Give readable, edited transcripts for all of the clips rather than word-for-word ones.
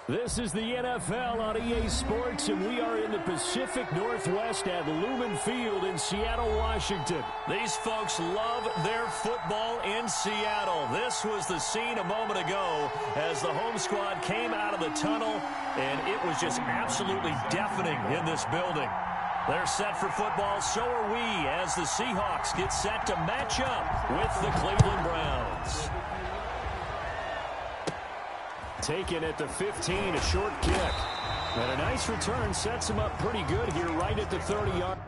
This is the NFL on EA Sports, and we are in the Pacific Northwest at Lumen Field in Seattle, Washington. These folks love their football in Seattle. This was the scene a moment ago as the home squad came out of the tunnel, and it was just absolutely deafening in this building. They're set for football, so are we, as the Seahawks get set to match up with the Cleveland Browns. Taken at the 15, a short kick. And a nice return sets him up pretty good here right at the 30-yard.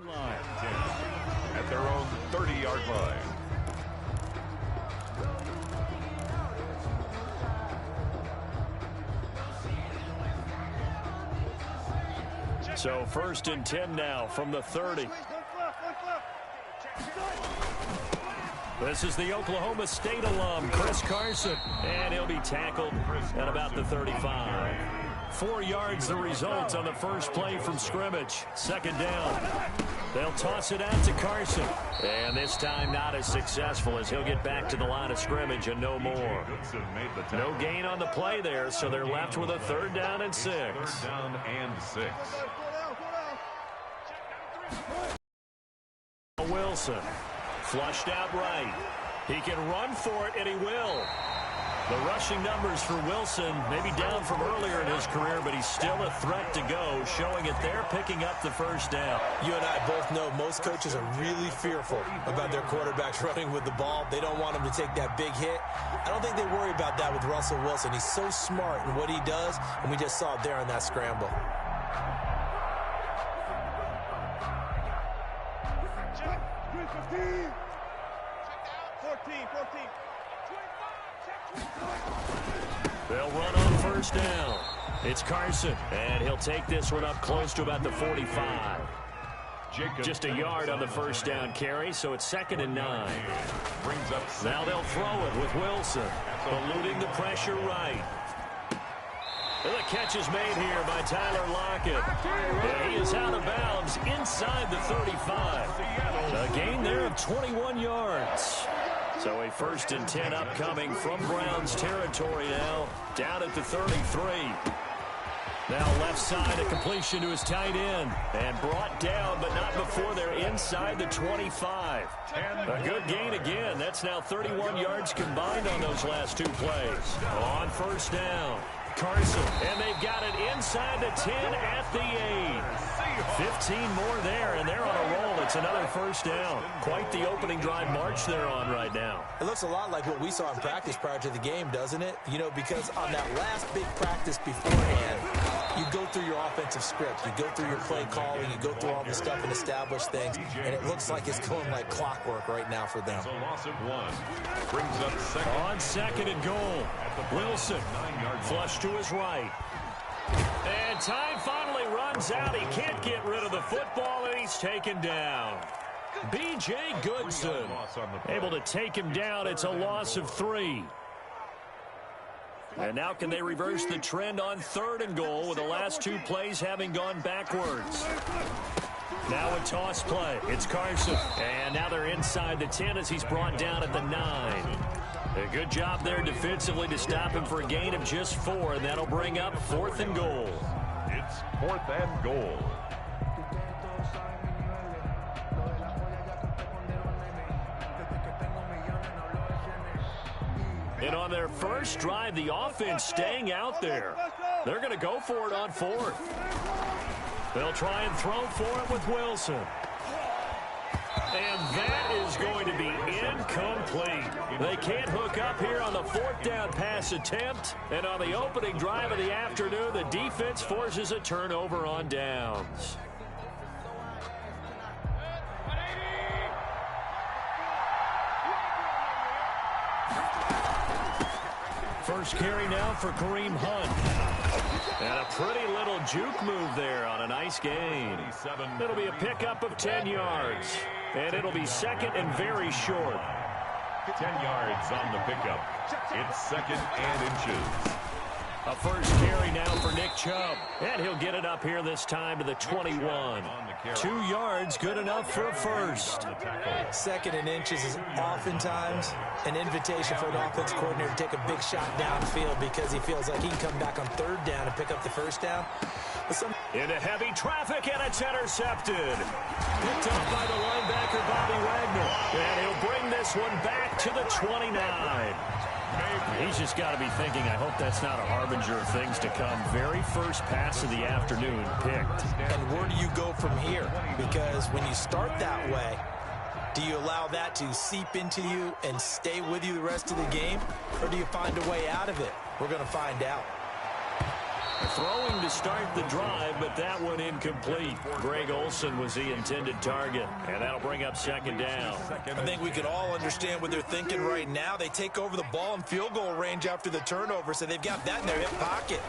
Line at their own 30-yard line. So 1st and 10 now from the 30. This is the Oklahoma State alum, Chris Carson, and he'll be tackled at about the 35. 4 yards the result on the first play from scrimmage. 2nd down. They'll toss it out to Carson. And this time not as successful as he'll get back to the line of scrimmage and no more. No gain on the play there, so they're left with a 3rd down and 6. 3rd down and 6. Wilson. Flushed out right. He can run for it, and he will. The rushing numbers for Wilson may be down from earlier in his career, but he's still a threat to go, showing it there, picking up the 1st down. You and I both know most coaches are really fearful about their quarterbacks running with the ball. They don't want him to take that big hit. I don't think they worry about that with Russell Wilson. He's so smart in what he does, and we just saw it there on that scramble. Check. 15. 14. They'll run on 1st down. It's Carson, and he'll take this one up close to about the 45. Just a yard on the 1st down carry, so it's 2nd and 9. Now they'll throw it with Wilson, eluding the pressure right. And the catch is made here by Tyler Lockett. And he is out of bounds inside the 35. A gain there of 21 yards. So a 1st and 10 upcoming from Browns territory now, down at the 33. Now left side, a completion to his tight end, and brought down, but not before they're inside the 25. A good gain again. That's now 31 yards combined on those last 2 plays. On 1st down, Carson, and they've got it inside the 10 at the 8. 15 more there, and they're on a roll. It's another 1st down. Quite the opening drive march they're on right now. It looks a lot like what we saw in practice prior to the game, doesn't it? You know, because on that last big practice beforehand, you go through your offensive script. You go through your play calling. You go through all the stuff and establish things. And it looks like it's going like clockwork right now for them. So loss of 1. Brings up 2nd. On 2nd and goal. Wilson, flush to his right. And time finally runs out. He can't get rid of the football, and he's taken down. B.J. Goodson able to take him down. It's a loss of 3. And now can they reverse the trend on 3rd and goal with the last 2 plays having gone backwards? Now a toss play. It's Carson. And now they're inside the 10 as he's brought down at the 9. A good job there defensively to stop him for a gain of just 4, and that'll bring up 4th and goal. It's 4th and goal. And on their first drive, the offense staying out there. They're going to go for it on 4th. They'll try and throw for it with Wilson. And that is going to be incomplete. They can't hook up here on the 4th down pass attempt. And on the opening drive of the afternoon, the defense forces a turnover on downs. first carry now for Kareem Hunt. And a pretty little juke move there on a nice gain. It'll be a pickup of 10 yards. And it'll be second and very short. 10 yards on the pickup. It's second and inches. A first carry now for Nick Chubb. And he'll get it up here this time to the 21. 2 yards, good enough for a first. Second and inches is oftentimes an invitation for an offense coordinator to take a big shot downfield because he feels like he can come back on third down and pick up the first down. Into heavy traffic, and it's intercepted. Picked up by the linebacker, Bobby Wagner. And he'll bring this one back to the 29. He's just got to be thinking, I hope that's not a harbinger of things to come. Very first pass of the afternoon picked. And where do you go from here? Because when you start that way, do you allow that to seep into you and stay with you the rest of the game? Or do you find a way out of it? We're going to find out. Throwing to start the drive, but that one incomplete. Greg Olsen was the intended target, and that'll bring up second down. I think we could all understand what they're thinking right now. They take over the ball in field goal range after the turnover, so they've got that in their hip pocket.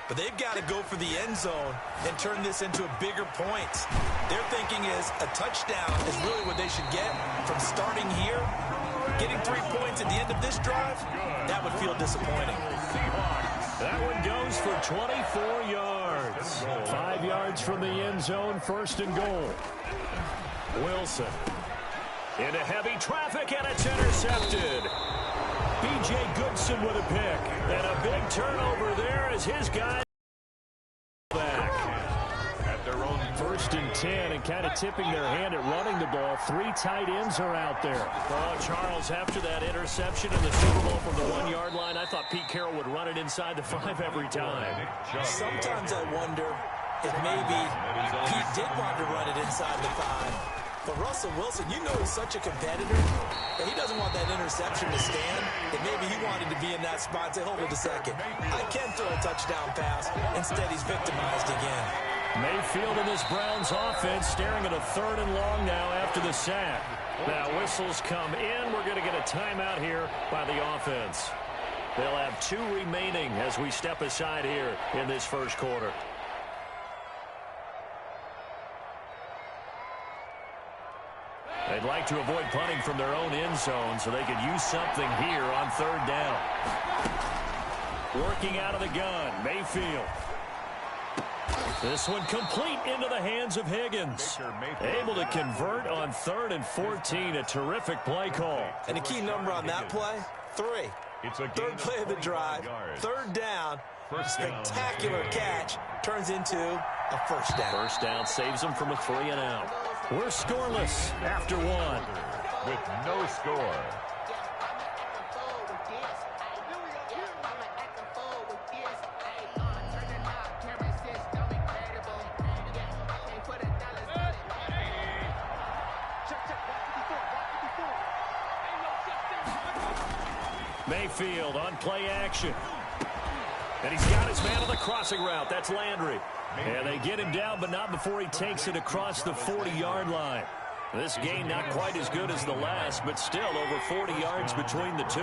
But they've got to go for the end zone and turn this into a bigger points. Their thinking is a touchdown is really what they should get from starting here. Getting 3 points at the end of this drive, that would feel disappointing. That one goes for 24 yards. 5 yards from the end zone, first and goal. Wilson into heavy traffic, and it's intercepted. B.J. Goodson with a pick. And a big turnover there as his guy back. At their own First and 10, and kind of tipping their hand at running the ball. 3 tight ends are out there. Oh, Charles, after that interception in the Super Bowl from the 1 yard line, I thought Pete Carroll would run it inside the 5 every time. Sometimes I wonder if maybe Pete did want to run it inside the 5. But Russell Wilson, you know he's such a competitor that he doesn't want that interception to stand. And maybe he wanted to be in that spot and say, hold it a second. I can throw a touchdown pass. Instead, he's victimized again. Mayfield in this Browns offense staring at a 3rd and long now after the sack. Now whistles come in. We're going to get a timeout here by the offense. They'll have 2 remaining as we step aside here in this first quarter. They'd like to avoid punting from their own end zone so they could use something here on 3rd down. Working out of the gun, Mayfield. This one complete into the hands of Higgins. Able to convert on 3rd and 14. A terrific play call. And the key number on that play, 3. Third play of the drive, 3rd down. Spectacular catch turns into a first down. First down saves them from a 3 and out. We're scoreless after 1. with no score. Mayfield on play action. And he's got his man on the crossing route. That's Landry. And they get him down, but not before he takes it across the 40-yard line. This gain not quite as good as the last, but still over 40 yards between the two.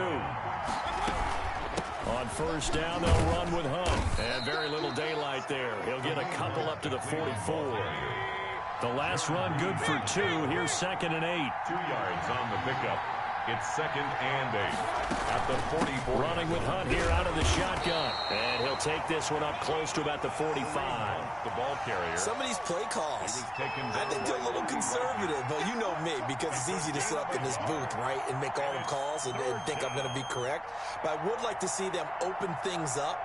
On first down, they'll run with Hunt. And very little daylight there. He'll get a couple up to the 44. The last run good for 2. Here's 2nd and 8. 2 yards on the pickup. It's 2nd and 8 at the 44. Running with Hunt here out of the shotgun. And he'll take this one up close to about the 45. The ball carrier. Some of these play calls, I think they're a little conservative, but you know me, because it's easy to sit up in this booth, right, and make all the calls and think I'm going to be correct. But I would like to see them open things up,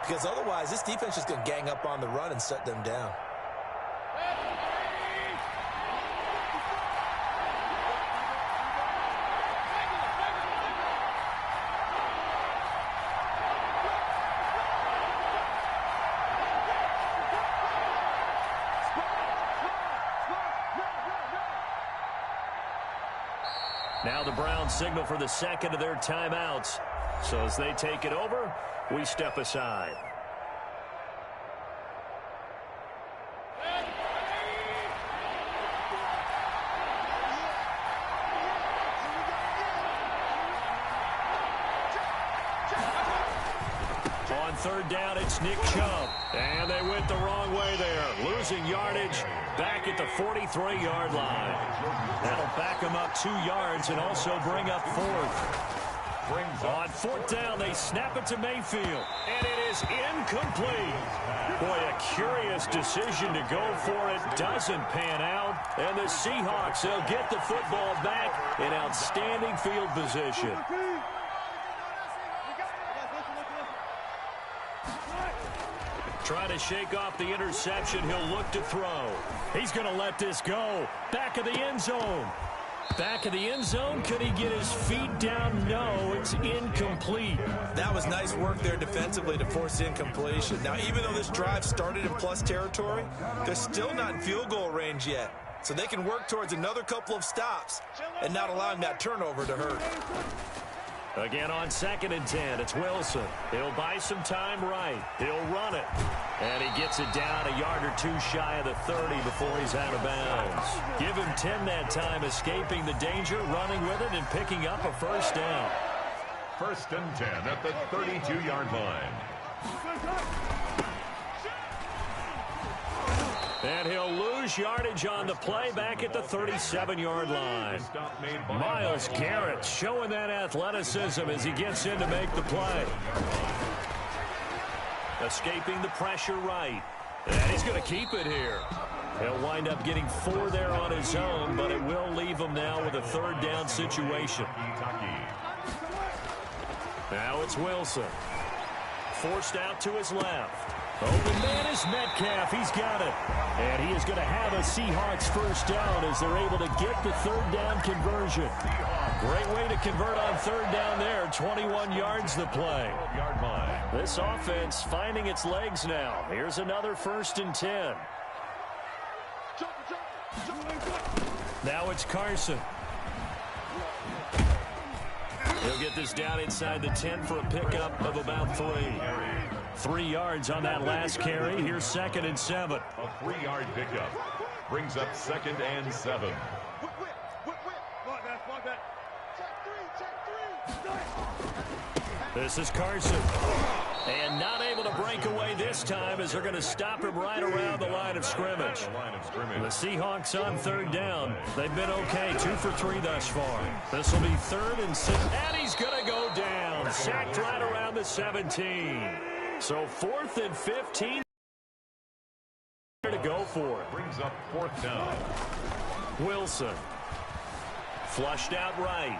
because otherwise this defense is going to gang up on the run and shut them down. Now the Browns signal for the second of their timeouts. So as they take it over, we step aside. third down, it's Nick Chubb. And they went the wrong way there, losing yardage back at the 43-yard line. That'll back them up 2 yards and also bring up fourth. On fourth down, they snap it to Mayfield, and it is incomplete. Boy, a curious decision to go for it. Doesn't pan out, and the Seahawks, they'll get the football back in outstanding field position. Trying to shake off the interception. He'll look to throw. He's going to let this go. Back of the end zone. Back of the end zone. Could he get his feet down? No, it's incomplete. That was nice work there defensively to force incompletion. Now, even though this drive started in plus territory, they're still not in field goal range yet. So they can work towards another couple of stops and not allowing that turnover to hurt. Again on 2nd and 10, it's Wilson. He'll buy some time right. He'll run it. And he gets it down a yard or 2 shy of the 30 before he's out of bounds. Give him 10 that time, escaping the danger, running with it, and picking up a first down. 1st and 10 at the 32-yard line. And he'll lose yardage on the play back at the 37-yard line. Myles Garrett showing that athleticism as he gets in to make the play. Escaping the pressure right. And he's going to keep it here. He'll wind up getting 4 there on his own, but it will leave him now with a 3rd down situation. Now it's Wilson. Forced out to his left. Open man is Metcalf. He's got it. And he is going to have a Seahawks first down as they're able to get the 3rd down conversion. Great way to convert on 3rd down there. 21 yards the play. This offense finding its legs now. Here's another 1st and 10. Now it's Carson. He'll get this down inside the 10 for a pickup of about 3. 3 yards on that last carry. Here's 2nd and 7. A 3-yard pickup brings up 2nd and 7. This is Carson. And not able to break away this time as they're going to stop him right around the line of scrimmage. The Seahawks on 3rd down. They've been okay. 2 for 3 thus far. This will be 3rd and 6. And he's going to go down. Sacked right around the 17. So 4th and 15 to go for it. Brings up 4th down. Wilson. Flushed out right.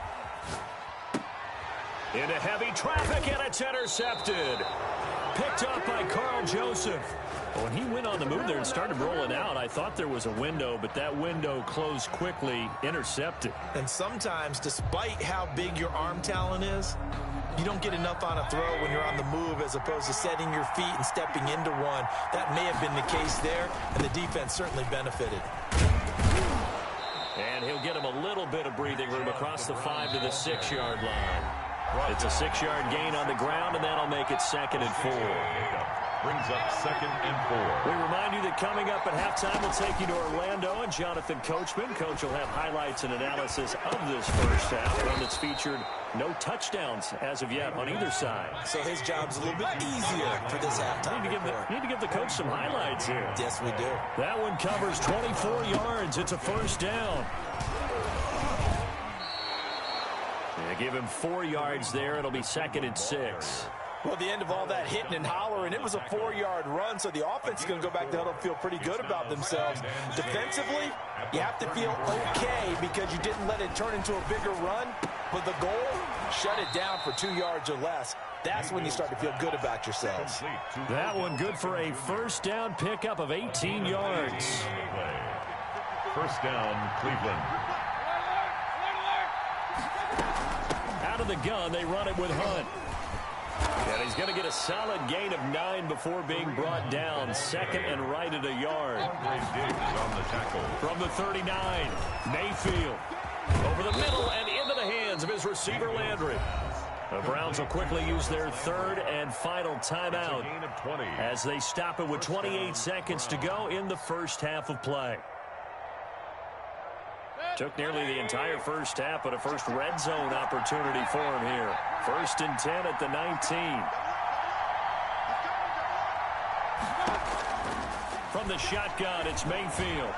Into heavy traffic, and it's intercepted. Picked up by Carl Joseph. When he went on the move there and started rolling out, I thought there was a window, but that window closed quickly, intercepted. And sometimes, despite how big your arm talent is, you don't get enough on a throw when you're on the move as opposed to setting your feet and stepping into one. That may have been the case there, and the defense certainly benefited. And he'll get him a little bit of breathing room across the 5 to the 6-yard line. It's a 6-yard gain on the ground, and that'll make it 2nd and 4. Brings up 2nd and 4. We remind you that coming up at halftime, we'll take you to Orlando and Jonathan Coachman. Coach will have highlights and analysis of this first half, one that's featured no touchdowns as of yet on either side. So his job's a little bit easier for this halftime. Need to give the coach some highlights here. Yes, we do. That one covers 24 yards. It's a first down. They give him 4 yards there. It'll be 2nd and 6. Well, at the end of all that hitting and hollering, it was a 4-yard run, so the offense is going to go back to huddle and feel pretty good about themselves. Defensively, you have to feel okay because you didn't let it turn into a bigger run, but the goal, shut it down for 2 yards or less. That's when you start to feel good about yourselves. That one good for a first down pickup of 18 yards. First down, Cleveland. Out of the gun, they run it with Hunt. And he's going to get a solid gain of 9 before being brought down. 2nd and right at a yard. On the tackle. From the 39, Mayfield. Over the middle and into the hands of his receiver, Landry. The Browns will quickly use their 3rd and final timeout as they stop it with 28 seconds to go in the first half of play. Took nearly the entire first half, but a first red zone opportunity for him here. 1st and 10 at the 19. the shotgun. It's Mayfield.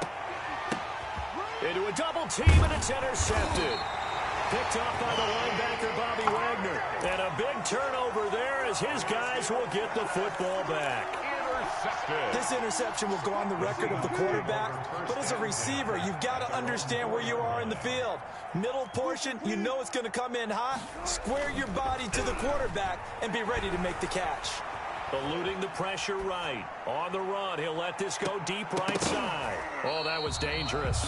Into a double team, and it's intercepted. Picked off by the linebacker, Bobby Wagner. And a big turnover there as his guys will get the football back. This interception will go on the record of the quarterback, but as a receiver, you've got to understand where you are in the field. Middle portion, you know it's going to come in hot. Square your body to the quarterback and be ready to make the catch. Eluding the pressure right. On the run, he'll let this go deep right side. Oh, that was dangerous.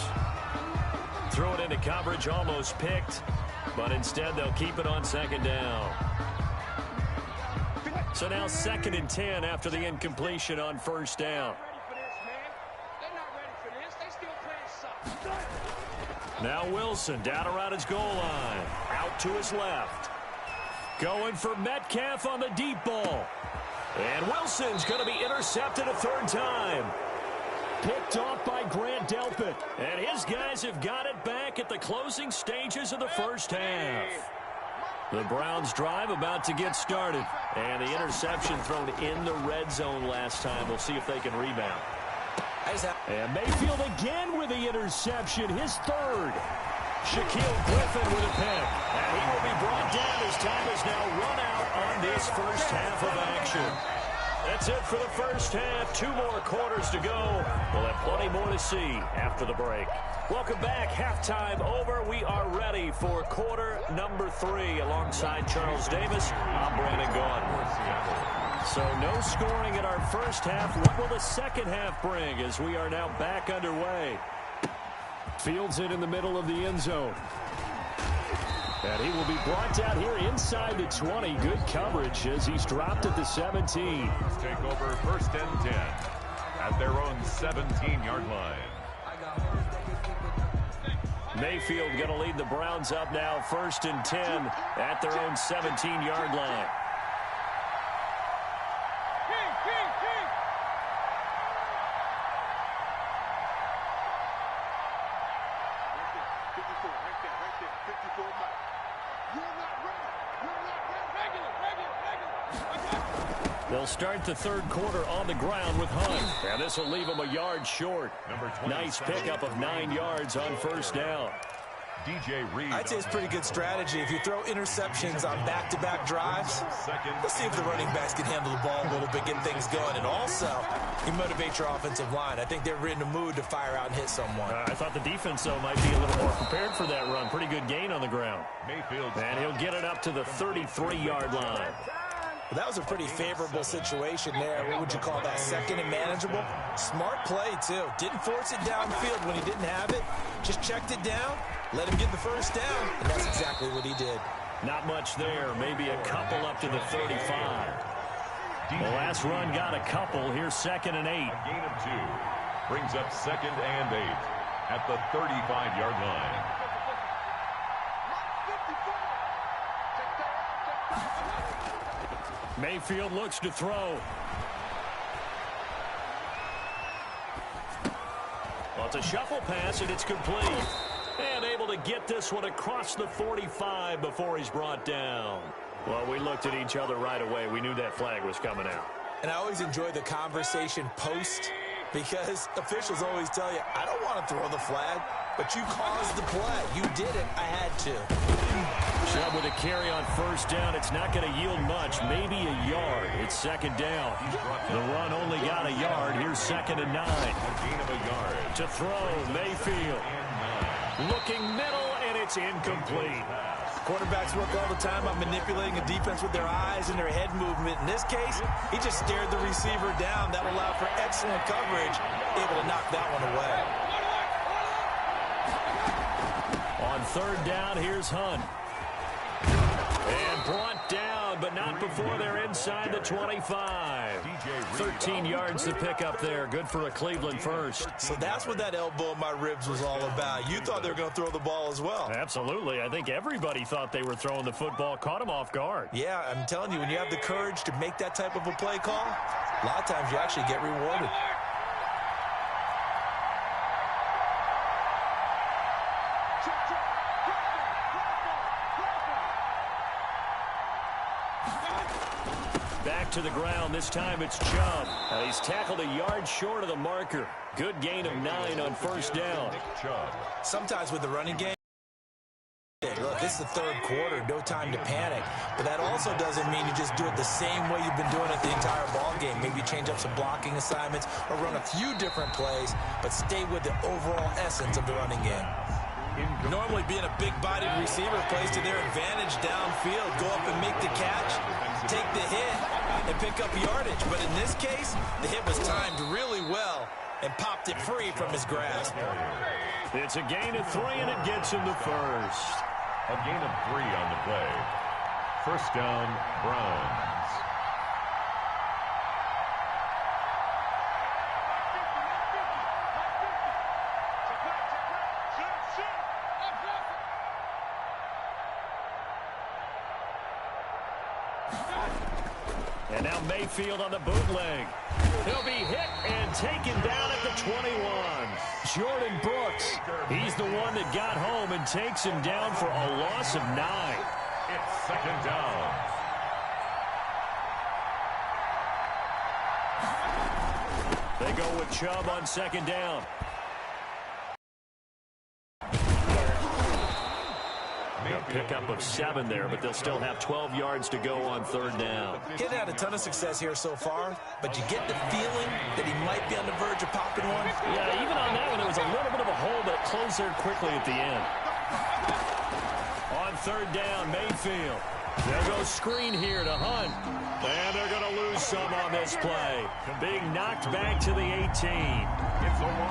Threw it into coverage, almost picked, but instead they'll keep it on second down. So now 2nd and 10 after the incompletion on first down. Now Wilson down around his goal line. Out to his left. Going for Metcalf on the deep ball. And Wilson's going to be intercepted a third time. Picked off by Grant Delpit. And his guys have got it back at the closing stages of the first half. The Browns drive about to get started. And the interception thrown in the red zone last time. We'll see if they can rebound. And Mayfield again with the interception, his third. Shaquille Griffin with a pick. And he will be brought down as time has now run out on this first half of action. That's it for the first half. 2 more quarters to go. We'll have plenty more to see after the break. Welcome back. Halftime over. We are ready for quarter number 3. Alongside Charles Davis, I'm Brandon Gaudin. So no scoring in our first half. What will the second half bring as we are now back underway? Fields it in the middle of the end zone. And he will be brought down here inside the 20. Good coverage as he's dropped at the 17. Take over 1st and 10 at their own 17-yard line. Mayfield going to lead the Browns up now 1st and 10 at their own 17-yard line. They'll start the third quarter on the ground with Hunt. And this will leave him a yard short. Nice pickup of 9 yards on first down. DJ Reed. I'd say it's pretty good strategy. If you throw interceptions on back-to-back drives, let's see if the running backs can handle the ball a little bit, get things going. And also, you motivate your offensive line. I think they're in the mood to fire out and hit someone. I thought the defense, though, might be a little more prepared for that run. Pretty good gain on the ground. Mayfield. And he'll get it up to the 33-yard line. Well, that was a pretty favorable situation there. What would you call that? Second and manageable? Smart play, too. Didn't force it downfield when he didn't have it. Just checked it down, let him get the first down, and that's exactly what he did. Not much there. Maybe a couple up to the 35. The last run got a couple. Here's 2nd and 8. A gain of 2 brings up 2nd and 8 at the 35-yard line. Mayfield looks to throw. Well, it's a shuffle pass, and it's complete. And able to get this one across the 45 before he's brought down. Well, we looked at each other right away. We knew that flag was coming out. And I always enjoy the conversation post because officials always tell you, I don't want to throw the flag, but you caused the play. You did it. I had to. Chubb with a carry on first down. It's not going to yield much, maybe a yard. It's 2nd down. The run only got a yard. Here's 2nd and 9. A gain of a yard. To throw, Mayfield. Looking middle, and it's incomplete. Quarterbacks work all the time on manipulating a defense with their eyes and their head movement. In this case, he just stared the receiver down. That allowed for excellent coverage, able to knock that one away. On 3rd down, here's Hunt. And brought down, but not before they're inside the 25. 13 yards to pick up there. Good for a Cleveland first. So that's what that elbow in my ribs was all about. You thought they were going to throw the ball as well. Absolutely. I think everybody thought they were throwing the football. Caught him off guard. Yeah, I'm telling you, when you have the courage to make that type of a play call, a lot of times you actually get rewarded. to the ground. This time it's Chubb. He's tackled a yard short of the marker. Good gain of 9 on first down. Sometimes with the running game, look, it's the third quarter, no time to panic. But that also doesn't mean you just do it the same way you've been doing it the entire ball game. Maybe change up some blocking assignments or run a few different plays, but stay with the overall essence of the running game. Normally being a big-bodied receiver plays to their advantage downfield. Go up and make the catch, take the hit, and pick up yardage. But in this case, the hit was timed really well and popped it free from his grasp. It's a gain of 3, and it gets him to first. A gain of 3 on the play. First down, Browns. And now Mayfield on the bootleg. He'll be hit and taken down at the 21. Jordan Brooks, he's the one that got home and takes him down for a loss of 9. It's second down. They go with Chubb on second down. A pickup of 7 there, but they'll still have 12 yards to go on third down. He's had a ton of success here so far, but you get the feeling that he might be on the verge of popping one. Yeah, even on that one, there was a little bit of a hole, but it closed there quickly at the end. On third down, Mayfield. They'll go screen here to Hunt. And they're going to lose some on this play. Being knocked back to the 18.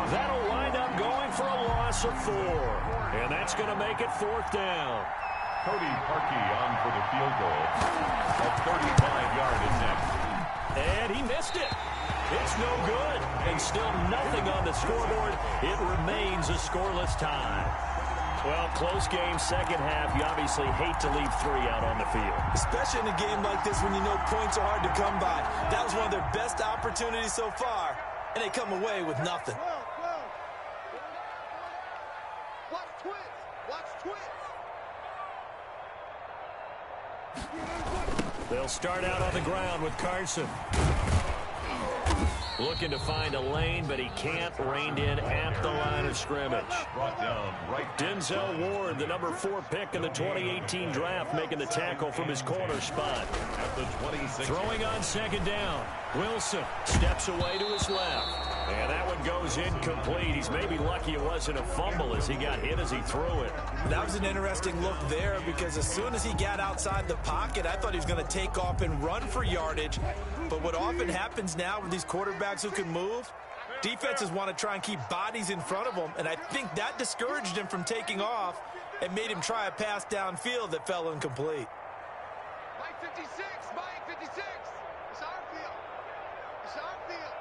That'll wind up going for a loss of 4. And that's going to make it fourth down. Cody Parkey on for the field goal. A 35-yard attempt. And he missed it. It's no good. And still nothing on the scoreboard. It remains a scoreless tie. Well, close game, second half. You obviously hate to leave 3 out on the field. Especially in a game like this when you know points are hard to come by. That was one of their best opportunities so far, and they come away with nothing. Watch twins. Watch twins. They'll start out on the ground with Carson. Looking to find a lane, but he can't. Reined in at the line of scrimmage. Brought down right. Denzel Ward, the number 4 pick in the 2018 draft, making the tackle from his corner spot. At the 26. Throwing on second down. Wilson steps away to his left. And that one goes incomplete. He's maybe lucky it wasn't a fumble as he got hit as he threw it. That was an interesting look there because as soon as he got outside the pocket, I thought he was going to take off and run for yardage. But what often happens now with these quarterbacks who can move, defenses want to try and keep bodies in front of them, and I think that discouraged him from taking off and made him try a pass downfield that fell incomplete. Mike 56, Mike 56. It's our field. It's our field.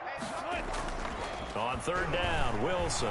Hey, On third down, Wilson.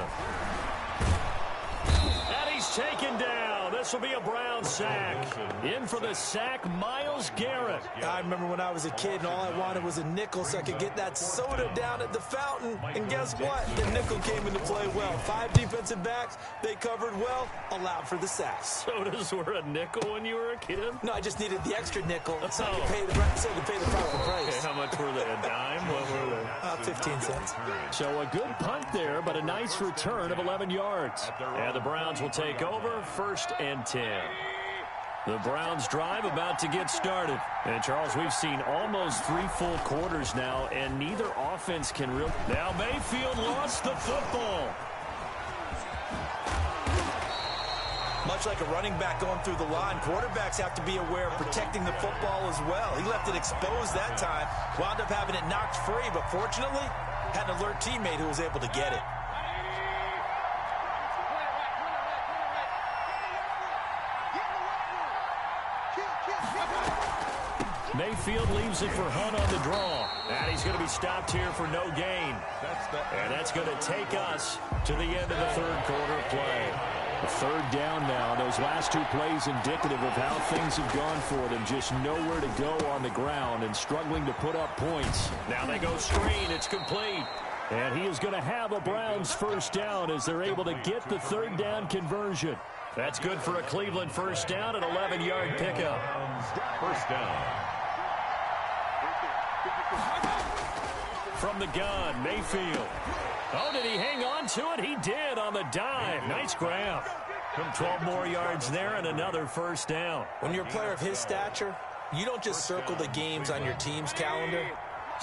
And he's taken down. This will be a Brown sack. In for the sack, Myles Garrett. I remember when I was a kid and all I wanted was a nickel so I could get that soda down at the fountain. And guess what? The nickel came into play well. 5 defensive backs, they covered well, allowed for the sack. Sodas were a nickel when you were a kid? No, I just needed the extra nickel so I could pay the proper price. Okay, how much were they? A dime? What were they? 15 cents. So a good punt there, but a nice return of 11 yards. And the Browns will take over, first and 10. The Browns drive about to get started. And, Charles, we've seen almost 3 full quarters now, and neither offense can really... Now Mayfield lost the football. Much like a running back going through the line, quarterbacks have to be aware of protecting the football as well. He left it exposed that time, wound up having it knocked free, but fortunately, had an alert teammate who was able to get it. Mayfield leaves it for Hunt on the draw. And he's going to be stopped here for no gain. And that's going to take us to the end of the third quarter play. A third down now. Those last 2 plays indicative of how things have gone for them. Just nowhere to go on the ground and struggling to put up points. Now they go screen. It's complete. And he is going to have a Browns first down as they're able to get the third down conversion. That's good for a Cleveland first down, an 11-yard pickup. First down. from the gun. Mayfield. Oh, did he hang on to it? He did on the dive. Nice grab. 12 more yards there and another first down. When you're a player of his stature, you don't just circle the games on your team's calendar.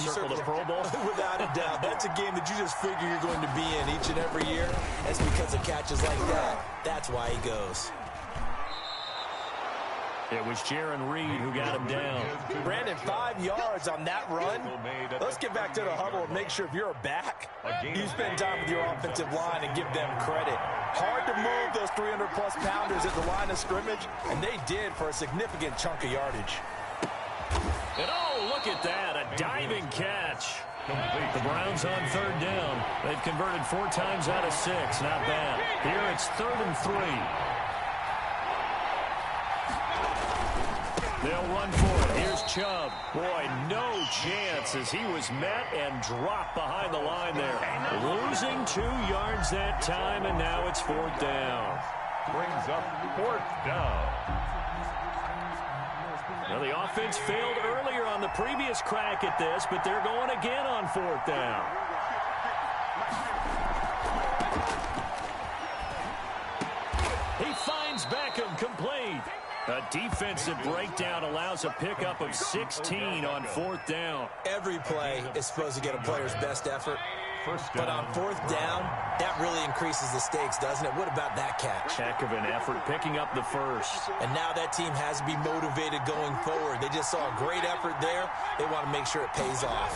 You circle the Pro Bowl? Without a doubt. That's a game that you just figure you're going to be in each and every year. That's because of catches like that. That's why he goes. It was Jaron Reed who got him down. Brandon, 5 yards on that run. Let's get back to the huddle and make sure if you're a back, you spend time with your offensive line and give them credit. Hard to move those 300-plus pounders at the line of scrimmage, and they did for a significant chunk of yardage. And oh, look at that, a diving catch. The Browns on third down. They've converted 4 times out of 6. Not bad. Here it's 3rd and 3. They'll run for it. Here's Chubb. Boy, no chance as he was met and dropped behind the line there. Losing 2 yards that time, and now it's 4th down. Brings up 4th down. Now, the offense failed earlier on the previous crack at this, but they're going again on 4th down. He finds Beckham complete. A defensive breakdown allows a pickup of 16 on 4th down. Every play is supposed to get a player's best effort. But on 4th down, that really increases the stakes, doesn't it? What about that catch? Heck of an effort, picking up the first. And now that team has to be motivated going forward. They just saw a great effort there. They want to make sure it pays off.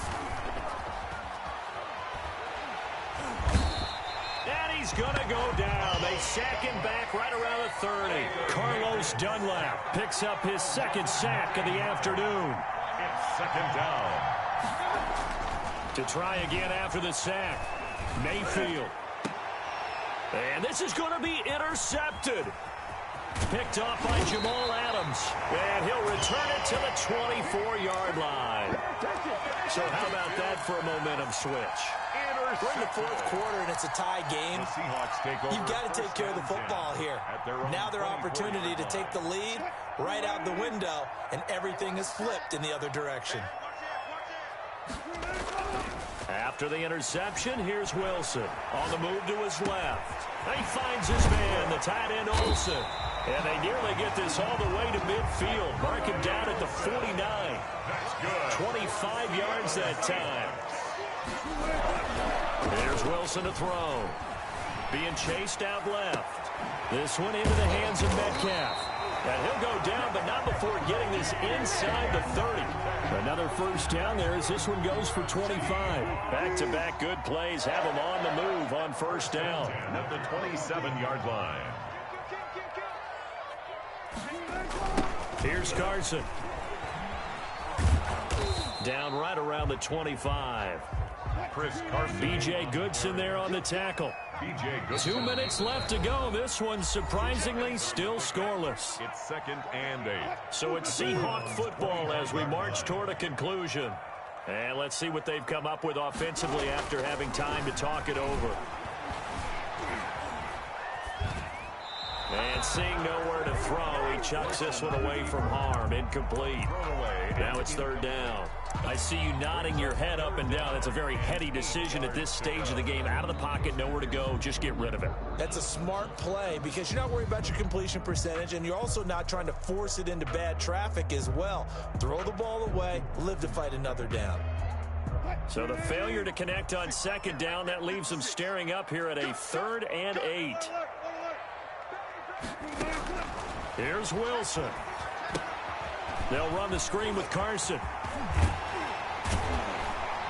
And he's going to go down. They sack him back right around the 30. Carlos Dunlap picks up his 2nd sack of the afternoon. It's 2nd down. To try again after the sack. Mayfield. And this is going to be intercepted. Picked off by Jamal Adams. And he'll return it to the 24-yard line. So how about that for a momentum switch? We're in the 4th quarter, and it's a tie game. You've got to take care of the football here. Now their opportunity to take the lead right out the window, and everything is flipped in the other direction. After the interception, here's Wilson. On the move to his left. He finds his man, the tight end Olsen. And they nearly get this all the way to midfield. Mark him down at the 49. That's good. 25 yards that time. Here's Wilson to throw. Being chased out left. This one into the hands of Metcalf. And he'll go down, but not before getting this inside the 30. Another first down there as this one goes for 25. Back-to-back good plays have him on the move on first down. At the 27-yard line. Here's Carson. Down right around the 25. Chris Carson. B.J. Goodson there on the tackle. 2 minutes left to go. This one surprisingly still scoreless. It's 2nd and 8. So it's Seahawk football as we march toward a conclusion. And let's see what they've come up with offensively after having time to talk it over. And seeing nowhere to throw, he chucks this one away from harm. Incomplete. Now it's 3rd down. I see you nodding your head up and down. That's a very heady decision at this stage of the game. Out of the pocket, nowhere to go. Just get rid of it. That's a smart play because you're not worried about your completion percentage, and you're also not trying to force it into bad traffic as well. Throw the ball away, live to fight another down. So the failure to connect on 2nd down, that leaves them staring up here at a 3rd and 8. Here's Wilson. They'll run the screen with Carson.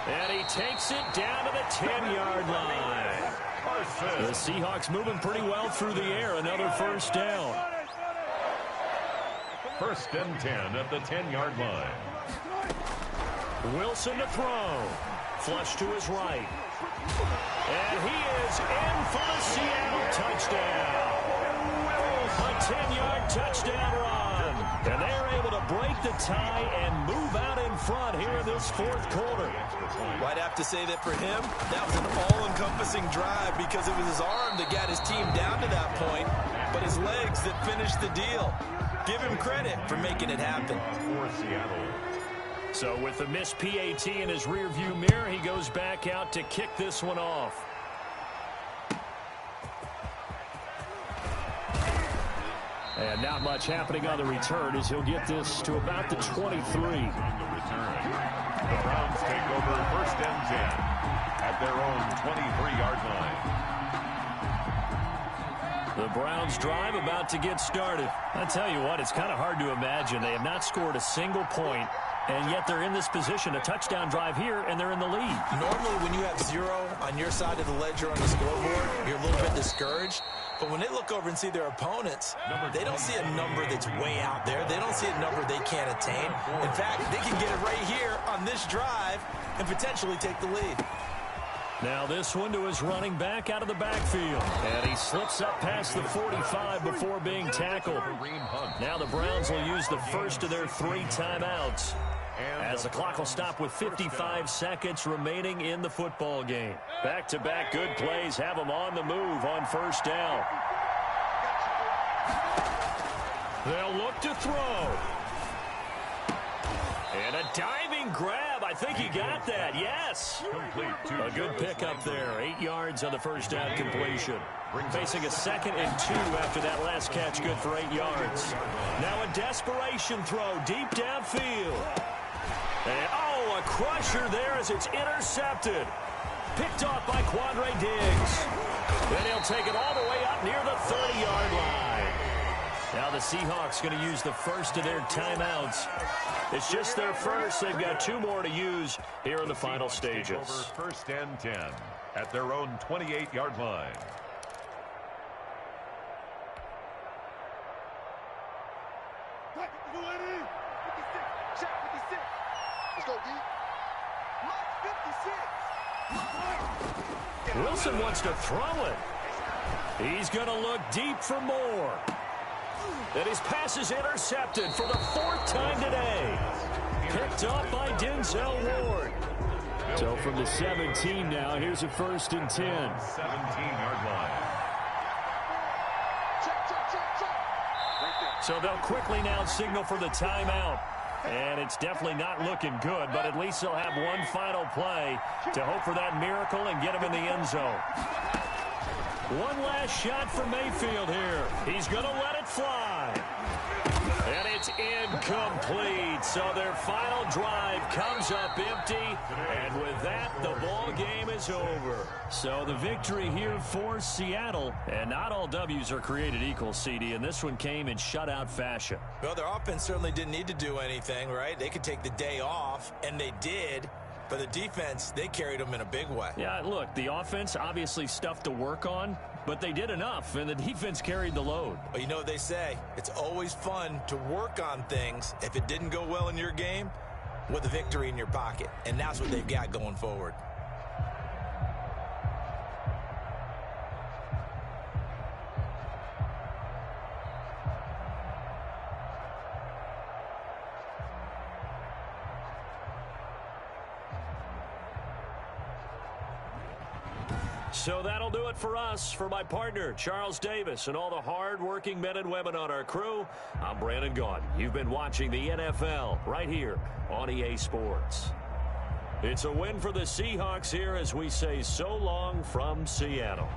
And he takes it down to the 10-yard line. The Seahawks moving pretty well through the air. Another first down. 1st and 10 at the 10-yard line. Wilson to throw. Flush to his right. And he is in for the Seattle touchdown. A 10-yard touchdown run. And they're able to break the tie and move out in front here in this 4th quarter. Well, I'd have to say that for him, that was an all-encompassing drive because it was his arm that got his team down to that point, but his legs that finished the deal. Give him credit for making it happen. For Seattle. So with the missed PAT in his rearview mirror, he goes back out to kick this one off. And not much happening on the return as he'll get this to about the 23. On the return, the Browns take over 1st and 10 at their own 23-yard line. The Browns drive about to get started. I tell you what, it's kind of hard to imagine. They have not scored a single point, and yet they're in this position, a touchdown drive here, and they're in the lead. Normally, when you have 0 on your side of the ledger on the scoreboard, you're a little bit discouraged. But when they look over and see their opponents, they don't see a number that's way out there. They don't see a number they can't attain. In fact, they can get it right here on this drive and potentially take the lead. Now this one to his running back out of the backfield. And he slips up past the 45 before being tackled. Now the Browns will use the first of their 3 timeouts, as the clock will stop with 55 seconds remaining in the football game. Back-to-back good plays have them on the move on 1st down. They'll look to throw. And a diving grab. I think he got that. Yes. A good pickup there. 8 yards on the 1st down completion. Facing a 2nd and 2 after that last catch. Good for 8 yards. Now a desperation throw deep downfield. And, a crusher there as it's intercepted. Picked off by Quandre Diggs. Then he'll take it all the way up near the 30-yard line. Now the Seahawks going to use the first of their timeouts. It's just their first. They've got 2 more to use here in the final stages. Over 1st and 10 at their own 28-yard line. Wilson wants to throw it. He's going to look deep for more. And his pass is intercepted for the 4th time today. Picked up by Denzel Ward. So from the 17 now, here's a 1st and 10. 17-yard line. So they'll quickly now signal for the timeout. And it's definitely not looking good, but at least they'll have one final play to hope for that miracle and get him in the end zone. One last shot for Mayfield here. He's going to let it fly. And it's incomplete. So their final drive comes up empty. And with that, the ball game is over. So the victory here for Seattle. And not all W's are created equal, CD. And this one came in shutout fashion. Well, their offense certainly didn't need to do anything, right? They could take the day off, and they did. But the defense, they carried them in a big way. Yeah, look, the offense obviously stuff to work on, but they did enough, and the defense carried the load. Well, you know what they say. It's always fun to work on things if it didn't go well in your game with a victory in your pocket, and that's what they've got going forward. So that'll do it for us. For my partner, Charles Davis, and all the hard-working men and women on our crew, I'm Brandon Gaudin. You've been watching the NFL right here on EA Sports. It's a win for the Seahawks here as we say so long from Seattle.